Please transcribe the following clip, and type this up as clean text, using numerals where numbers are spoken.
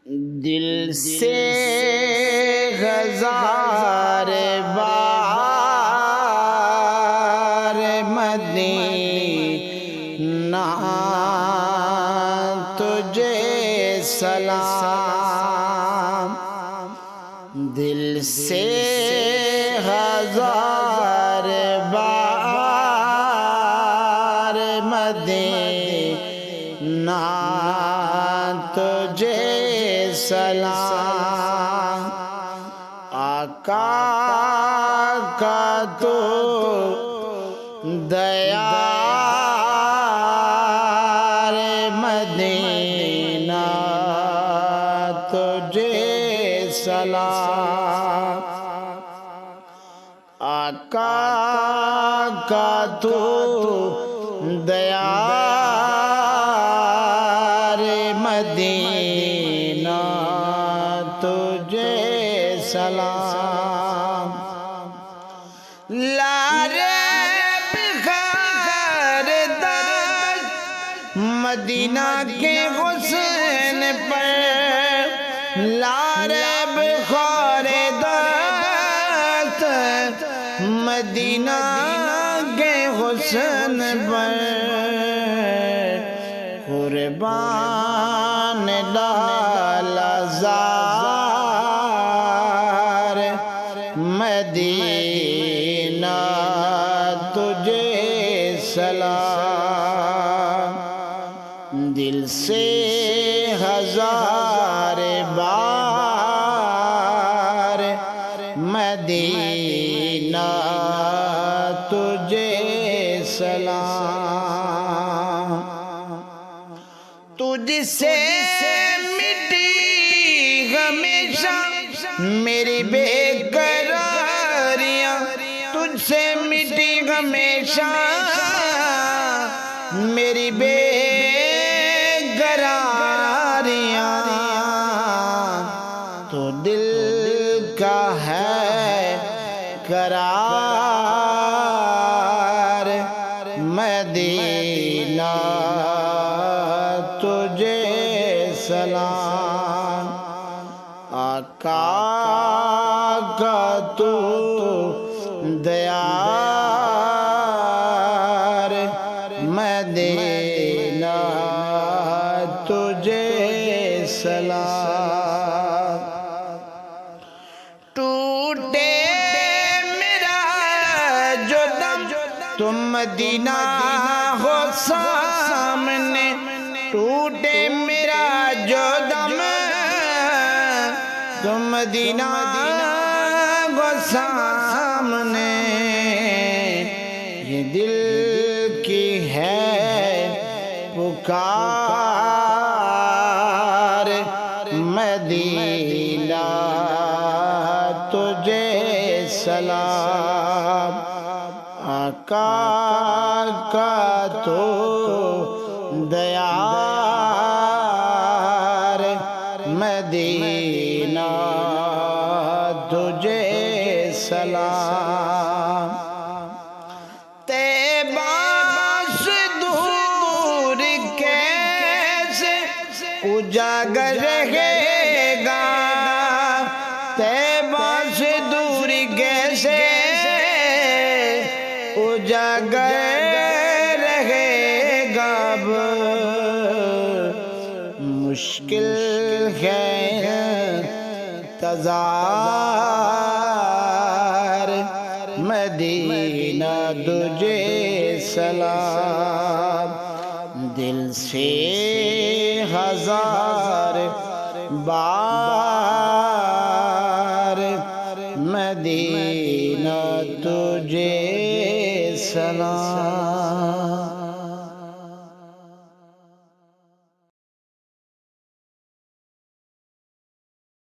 دل سے ہزار بار مدینہ تجھے سلام، دل سے ہزار بار مدینہ تجھے سلام، آقا کا تو دیار مدینہ تجھے سلام، آقا کا تو دیار مدینہ تجھے سلام، لارب خیر داد مدینہ کے حسن پر، لارب خیر داد مدینہ کے حسن پر، قربان لالا زار مدینہ تجھے سلام، دل سے ہزار بار مدینہ تجھے سلام، تجھ سے مٹی ہمیشہ میری بے قراریاں، تجھ سے مٹی ہمیشہ میری بے قراریاں، تو دل کا ہے قرار مدینہ تجھے سلام، آقا کا تو دیار مدینہ تجھے سلام، ٹوٹے میرا جو دم تم مدینہ ہو سامنے، ٹوٹے میرا جو دم تم مدینہ ہو سامنے، یہ دل کی ہے پکار مدینہ تجھے سلام، آقا کا تو دیار مدینہ تجھے سلام، طیبہ سے دور کیسے اجاگر رہے گا، طیبہ سے دور کیسے اجاگر رہے گا، مشکل ہے تزار مدینہ تجھے سلام، دل سے ہزار بار مدینہ تجھے سلام۔